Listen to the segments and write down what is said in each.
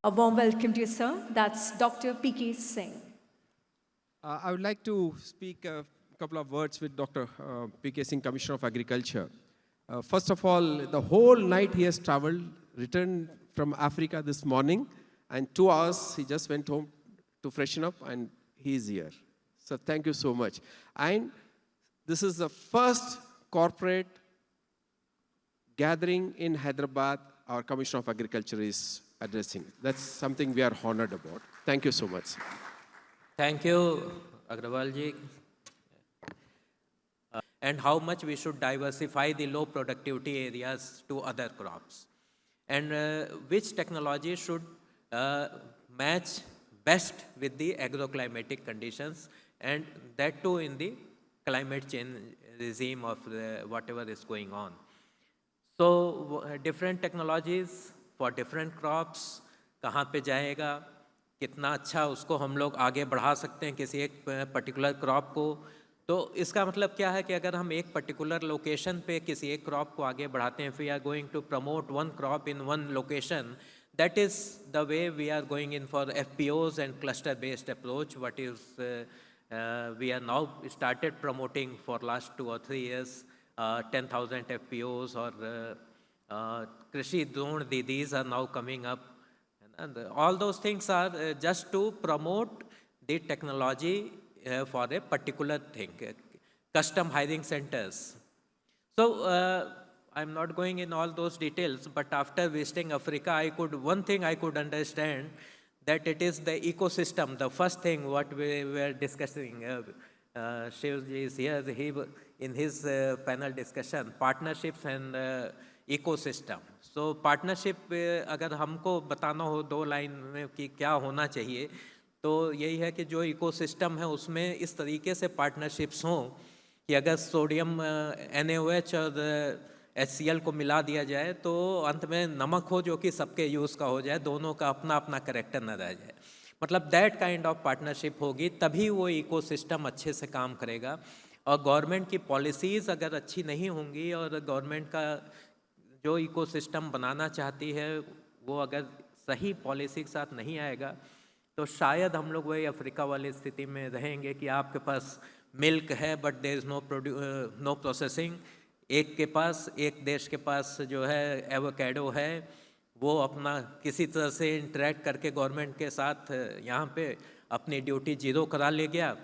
A warm welcome to you, sir. That's Dr. P.K. Singh. I would like to speak a couple of words with Dr. P.K. Singh, Commissioner of Agriculture. First of all, the whole night he has traveled, returned from Africa this morning, and 2 hours he just went home to freshen up, and he is here. So thank you so much. And this is the first corporate gathering in Hyderabad our Commissioner of Agriculture is addressing. That's something we are honored about. Thank you so much. Thank you, Agrawal ji. And how much we should diversify the low productivity areas to other crops. And which technology should match best with the agroclimatic conditions, and that too in the climate change regime of whatever is going on. So different technologies for different crops, कहाँ पे जाएगा, कितना अच्छा उसको हम लोग आगे बढ़ा सकते हैं किसी एक पर्टिकुलर क्रॉप को. तो इसका मतलब क्या है कि अगर हम एक पर्टिकुलर लोकेशन पे किसी एक क्रॉप को आगे बढ़ाते हैं, if we are going to promote one crop in one location, that is the way we are going in for FPOs and cluster based approach, what is we are now started promoting for last 2 or 3 years. 10,000 FPOs or Krishi Dron Didis are now coming up. And all those things are just to promote the technology for a particular thing. Custom hiring centers. So I'm not going in all those details, but after visiting Africa, one thing I could understand that it is the ecosystem. The first thing what we were discussing, Shivji is here, in his panel discussion, partnerships and ecosystem. So partnership अगर हमको बताना हो 2 line में कि क्या होना चाहिए, तो यही है कि जो इकोसिस्टम है उसमें इस तरीके से पार्टनरशिप्स हों कि अगर सोडियम NaOH और HCl को मिला दिया जाए तो अंत में नमक हो जो कि सबके यूज़ का हो जाए, दोनों का अपना अपना कैरेक्टर न रह जाए. मतलब दैट काइंड ऑफ पार्टनरशिप होगी तभी वो इकोसिस्टम अच्छे से काम करेगा. और गवर्नमेंट की पॉलिसीज़ अगर अच्छी नहीं होंगी और गवर्नमेंट का जो इकोसिस्टम बनाना चाहती है वो अगर सही पॉलिसी के साथ नहीं आएगा तो शायद हम लोग वही अफ्रीका वाली स्थिति में रहेंगे कि आपके पास मिल्क है but there is no processing. एक देश के पास जो है एवोकेडो है, वो अपना किसी तरह से इंटरेक्ट करके गवर्नमेंट के साथ यहाँ पे अपनी ड्यूटी 0 करा ले गया.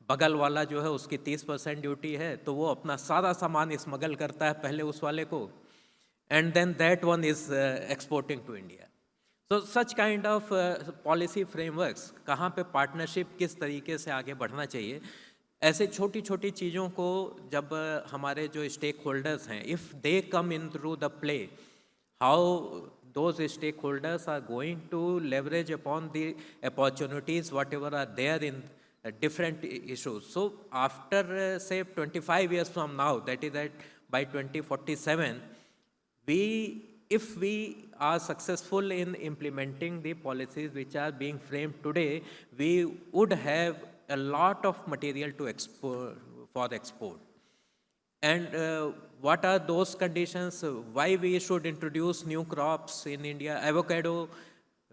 बगल वाला जो है उसकी 30% ड्यूटी है, तो वो अपना सारा सामान स्मगल करता है पहले उस वाले को, and then that one is exporting to India. So such kind of policy frameworks, कहाँ पे पार्टनरशिप किस तरीके से आगे बढ़ना चाहिए, ऐसे छोटी छोटी चीज़ों को जब हमारे जो स्टेक होल्डर्स हैं, if they come in through the play, how those stakeholders are going to leverage upon the opportunities whatever are there in different issues. So after say 25 years from now, that is that by 2047, if we are successful in implementing the policies which are being framed today, we would have a lot of material to export for export. And what are those conditions? Why we should introduce new crops in India? Avocado,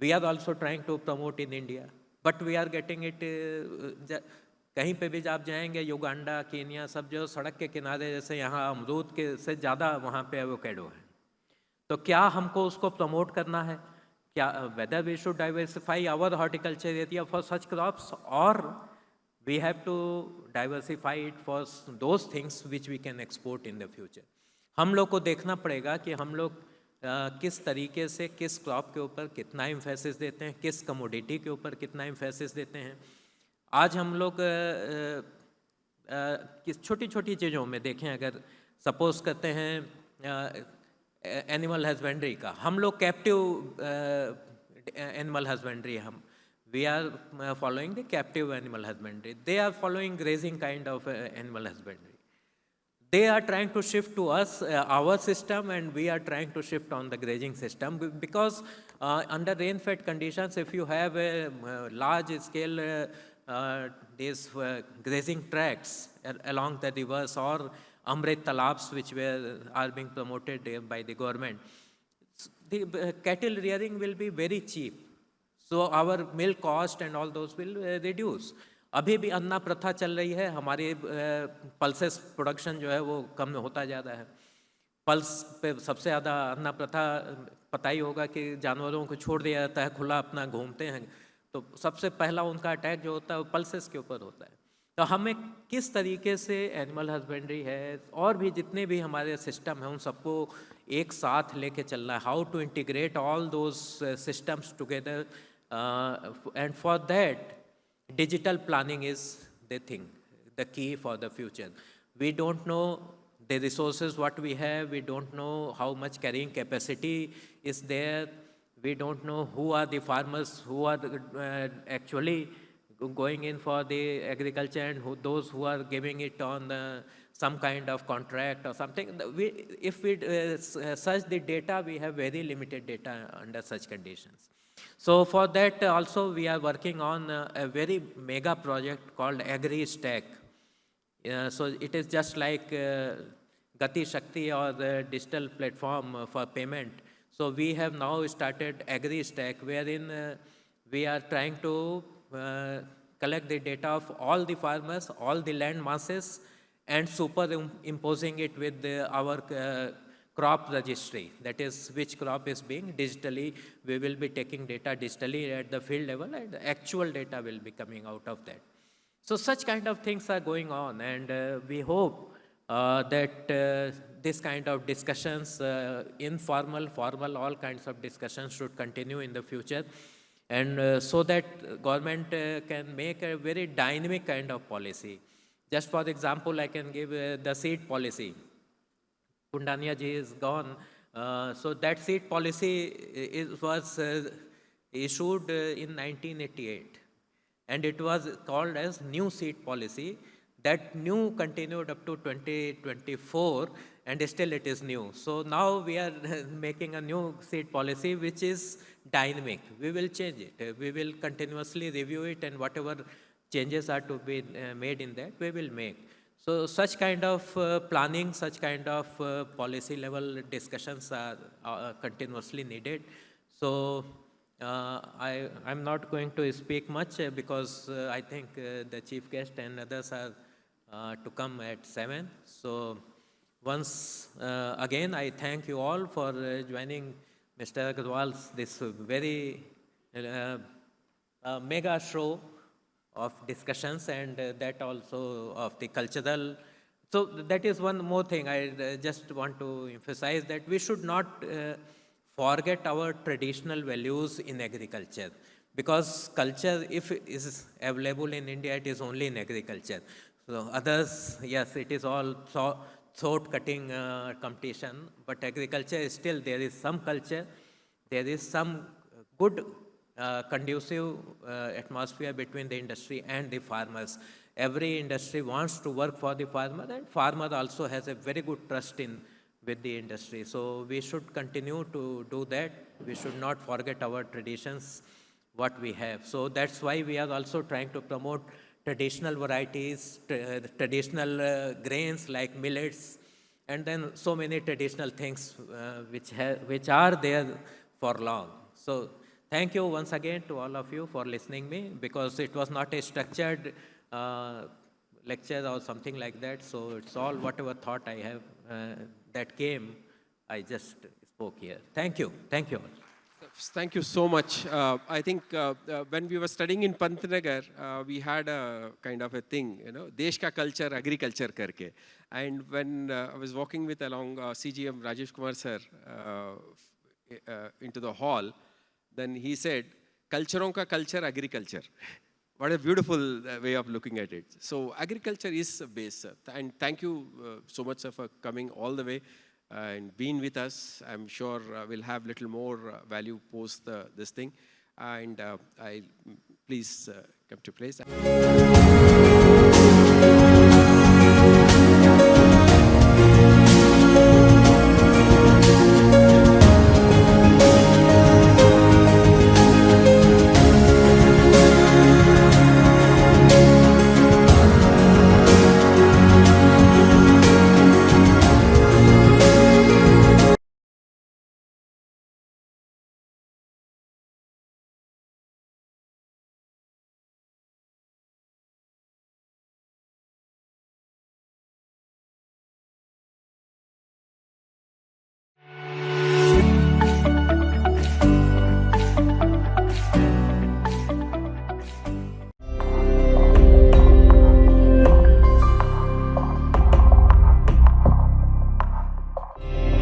we are also trying to promote in India, but we are getting it. कहीं पे भी आप जाएंगे, Uganda, Kenya, सब जो सड़क के किनारे जैसे यहाँ अमरूद के से ज़्यादा वहाँ पे एवोकेडो है. तो क्या हमको उसको प्रमोट करना है? क्या whether we should diversify our horticulture area for such crops, or we have to diversify it for those things which we can export in the future. हम लोग को देखना पड़ेगा कि हम लोग किस तरीके से किस क्रॉप के ऊपर कितना एम्फेसिस देते हैं, किस कमोडिटी के ऊपर कितना एम्फेसिस देते हैं. आज हम लोग किस छोटी छोटी चीज़ों में देखें, अगर सपोज करते हैं एनिमल हस्बेंड्री का, हम लोग captive animal husbandry, we are following the captive animal husbandry. They are following grazing kind of animal husbandry. They are trying to shift to us, our system, and we are trying to shift on the grazing system, because under rain-fed conditions, if you have a large scale these grazing tracts along the rivers or Amrit Talabs which are being promoted by the government, the cattle rearing will be very cheap. So our milk cost and all those will reduce. अभी भी अन्ना प्रथा चल रही है, हमारे pulses production जो है वो कम होता जा रहा है. पल्स पे सबसे ज़्यादा अन्ना प्रथा पता ही होगा कि जानवरों को छोड़ दिया जाता है, खुला अपना घूमते हैं, तो सबसे पहला उनका अटैक जो होता है वो पल्सेस के ऊपर होता है. तो हमें किस तरीके से एनिमल हस्बेंड्री है और भी जितने भी हमारे सिस्टम हैं उन सबको एक साथ लेके चलना है. How to integrate all those systems together, and for that digital planning is the thing, the key for the future. We don't know the resources what we have, we don't know how much carrying capacity is there, we don't know who are the farmers who are actually going in for the agriculture and those who are giving it on some kind of contract or something. If we search the data, we have very limited data under such conditions. So for that also we are working on a very mega project called AgriStack. So it is just like Gati Shakti or the digital platform for payment. So we have now started AgriStack, wherein we are trying to collect the data of all the farmers, all the land masses, and superimposing it with our crop registry, that is which crop is being digitally, we will be taking data digitally at the field level and actual data will be coming out of that. So such kind of things are going on, and we hope that this kind of discussions, informal, formal, all kinds of discussions should continue in the future, and so that government can make a very dynamic kind of policy. Just for example, I can give the seed policy. Kundania ji is gone. So that seed policy was issued in 1988, and it was called as new seed policy. That new continued up to 2024, and still it is new. So now we are making a new seed policy which is dynamic. We will change it. We will continuously review it, and whatever changes are to be made in that, we will make. So such kind of planning, such kind of policy level discussions are continuously needed. So I'm not going to speak much because I think the chief guest and others are to come at 7. So once again, I thank you all for joining Mr. Agarwal's this very mega show of discussions, and that also of the cultural. So that is one more thing I just want to emphasize, that we should not forget our traditional values in agriculture, because culture, if it is available in India, it is only in agriculture. So others, yes, it is all throat cutting competition, but agriculture is still, there is some culture, there is some good conducive atmosphere between the industry and the farmers. Every industry wants to work for the farmer, and farmer also has a very good trust in with the industry. So we should continue to do that. We should not forget our traditions, what we have. So that's why we are also trying to promote traditional varieties, traditional grains like millets, and then so many traditional things which are there for long. So thank you once again to all of you for listening me, because it was not a structured lecture or something like that. So it's all whatever thought I have that came, I just spoke here. Thank you. Thank you all. Thank you so much. I think when we were studying in Pantnagar, we had a kind of a thing, Desh ka culture, agriculture karke. And when I was walking with along CGM Rajesh Kumar sir into the hall, then he said, culturon ka culture, agriculture. What a beautiful way of looking at it. So agriculture is a base. And thank you so much, sir, for coming all the way and being with us. I'm sure we'll have little more value post this thing. And please come to place.